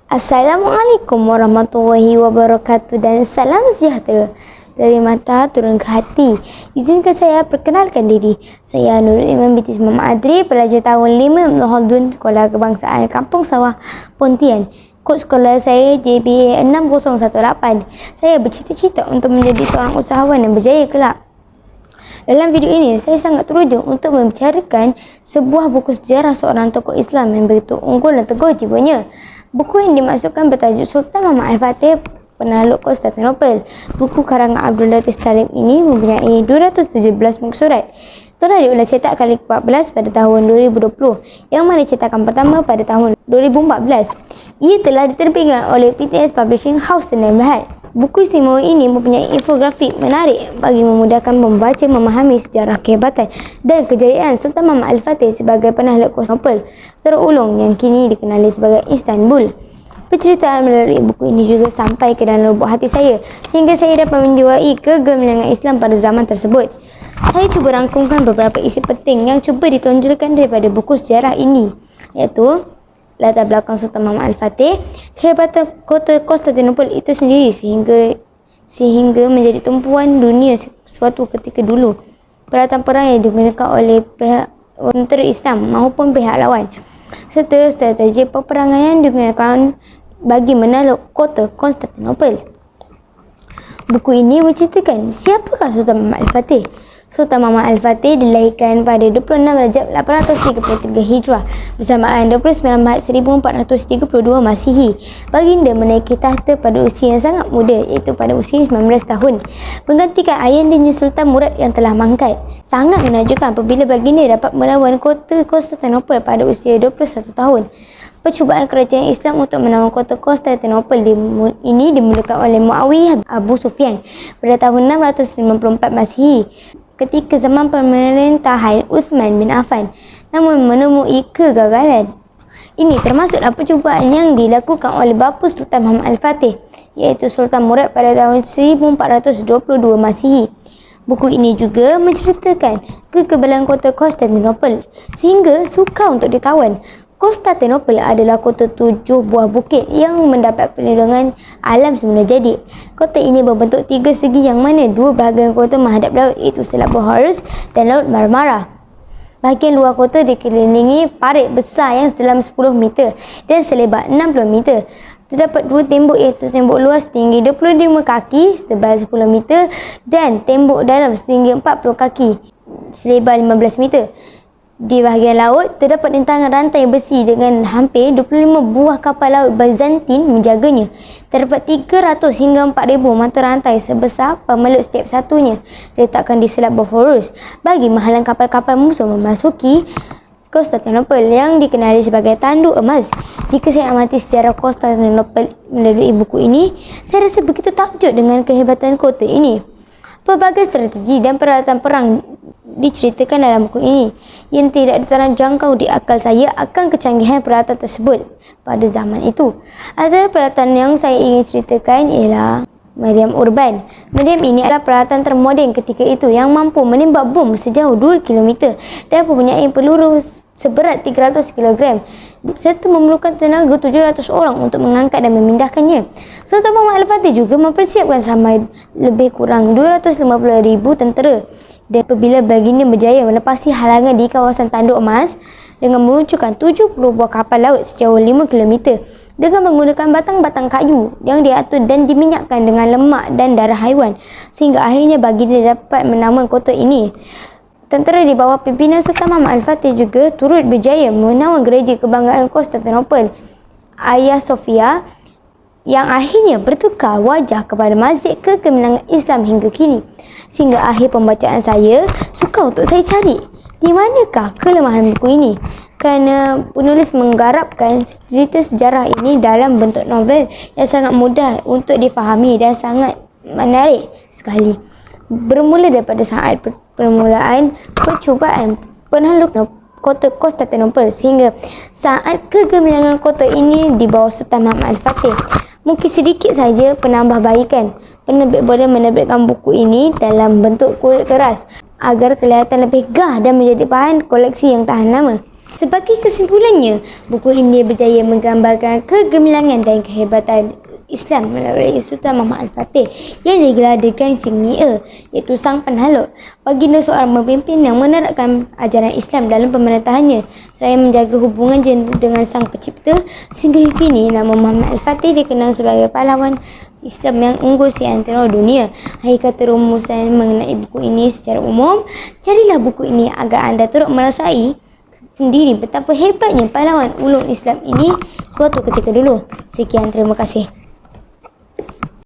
Assalamualaikum warahmatullahi wabarakatuh dan salam sejahtera dari mata turun ke hati. Izinkan saya perkenalkan diri. Saya Nurul Iman binti Muhammad Adri, pelajar tahun 5 Ibnu Khaldun Sekolah Kebangsaan Kampung Sawah, Pontian. Kod sekolah saya JBA 6018. Saya bercita-cita untuk menjadi seorang usahawan yang berjaya kelak. Dalam video ini, saya sangat teruja untuk membicarakan sebuah buku sejarah seorang tokoh Islam yang begitu unggul dan teguh jiwanya. Buku yang dimaksudkan bertajuk Sultan Muhammad Al-Fatih, Penakluk Konstantinopel. Buku karangan Abdul Latif Salim ini mempunyai 217 muka surat. Telah diulang cetak kali ke-14 pada tahun 2020, yang mana cetakan pertama pada tahun 2014. Ia telah diterbitkan oleh PTS Publishing House Sdn Bhd. Buku istimewa ini mempunyai infografik menarik bagi memudahkan membaca memahami sejarah kehebatan dan kejayaan Sultan Muhammad Al-Fatih sebagai penakluk Konstantinopel terulung yang kini dikenali sebagai Istanbul. Penceritaan melalui buku ini juga sampai ke dalam lubuk hati saya sehingga saya dapat menjiwai kegemilangan Islam pada zaman tersebut. Saya cuba rangkumkan beberapa isi penting yang cuba ditonjolkan daripada buku sejarah ini, iaitu latar belakang Sultan Muhammad Al-Fatih, kehebatan kota Konstantinopel itu sendiri sehingga menjadi tumpuan dunia suatu ketika dulu, peralatan perang yang digunakan oleh pihak tentera Islam maupun pihak lawan, serta strategi peperangan yang digunakan bagi menakluk kota Konstantinopel. Buku ini menceritakan siapakah Sultan Muhammad Al-Fatih. Sultan Muhammad Al-Fatih dilahirkan pada 26 Rajab 833 Hijrah bersamaan 29 Mac 1432 Masihi. Baginda menaiki tahta pada usia yang sangat muda, iaitu pada usia 19 tahun, menggantikan ayahnya Sultan Murad yang telah mangkat. Sangat menakjubkan apabila baginda dapat melawan kota Konstantinopel pada usia 21 tahun. Percubaan kerajaan Islam untuk menawan kota Konstantinopel ini dimulakan oleh Muawiyah Abu Sufyan pada tahun 654 Masihi ketika zaman pemerintahan Uthman bin Affan, namun menemui kegagalan. Ini termasuklah percubaan yang dilakukan oleh bapa Sultan Muhammad Al-Fatih, iaitu Sultan Murad pada tahun 1422 Masihi. Buku ini juga menceritakan kekebalan kota Konstantinopel sehingga sukar untuk ditawan. Konstantinopel adalah kota 7 buah bukit yang mendapat perlindungan alam semula jadi. Kota ini berbentuk 3 segi yang mana 2 bahagian kota menghadap laut, iaitu Selat Bohorus dan Laut Marmara. Bahagian luar kota dikelilingi parit besar yang sedalam 10 meter dan selebar 60 meter. Terdapat 2 tembok, iaitu tembok luar setinggi 25 kaki setebal 10 meter dan tembok dalam setinggi 40 kaki selebar 15 meter. Di bahagian laut, terdapat rintangan rantai besi dengan hampir 25 buah kapal laut Byzantine menjaganya. Terdapat 300 hingga 4,000 mata rantai sebesar pemeluk setiap satunya diletakkan di Selat Bosphorus bagi menghalang kapal-kapal musuh memasuki Konstantinopel yang dikenali sebagai tanduk emas. Jika saya amati sejarah Konstantinopel melalui buku ini, saya rasa begitu takjub dengan kehebatan kota ini. Pelbagai strategi dan peralatan perang diceritakan dalam buku ini yang tidak terjangkau di akal saya akan kecanggihan peralatan tersebut pada zaman itu. Antara peralatan yang saya ingin ceritakan ialah meriam urban. Meriam ini adalah peralatan termoden ketika itu yang mampu menembak bom sejauh 2 km dan mempunyai peluru seberat 300 kg serta memerlukan tenaga 700 orang untuk mengangkat dan memindahkannya. Sultan Muhammad Al-Fatih juga mempersiapkan seramai lebih kurang 250,000 tentera, dan apabila baginda berjaya melepasi halangan di kawasan tanduk emas dengan meluncurkan 70 buah kapal laut sejauh 5 km dengan menggunakan batang-batang kayu yang diatur dan diminyakkan dengan lemak dan darah haiwan, sehingga akhirnya baginda dapat menawan kota ini. Tentera di bawah pimpinan Sultan Muhammad Al-Fatih juga turut berjaya menawan gereja kebanggaan Konstantinopel, Hagia Sophia, yang akhirnya bertukar wajah kepada masjid kegemilangan Islam hingga kini. Sehingga akhir pembacaan saya, sukar untuk saya cari di manakah kelemahan buku ini, kerana penulis menggarapkan cerita sejarah ini dalam bentuk novel yang sangat mudah untuk difahami dan sangat menarik sekali. Bermula daripada saat permulaan percubaan penakluk kota Konstantinopel sehingga saat kegemilangan kota ini di bawah Sultan Muhammad Al-Fatih. Mungkin sedikit saja penambahbaikan. Penerbit boleh menerbitkan buku ini dalam bentuk kulit keras agar kelihatan lebih gah dan menjadi bahan koleksi yang tahan lama. Sebagai kesimpulannya, buku ini berjaya menggambarkan kegemilangan dan kehebatan Islam melalui Sultan Muhammad Al-Fatih yang digelar The Grand Signier, iaitu Sang Penhaluk. Baginda seorang pemimpin yang menerapkan ajaran Islam dalam pemerintahannya seraya menjaga hubungan dengan Sang Pencipta, sehingga kini nama Muhammad Al-Fatih dikenal sebagai pahlawan Islam yang unggul di antara dunia. Akhir kata rumusan mengenai buku ini secara umum, carilah buku ini agar anda turut merasai sendiri betapa hebatnya pahlawan ulung Islam ini suatu ketika dulu. Sekian, terima kasih.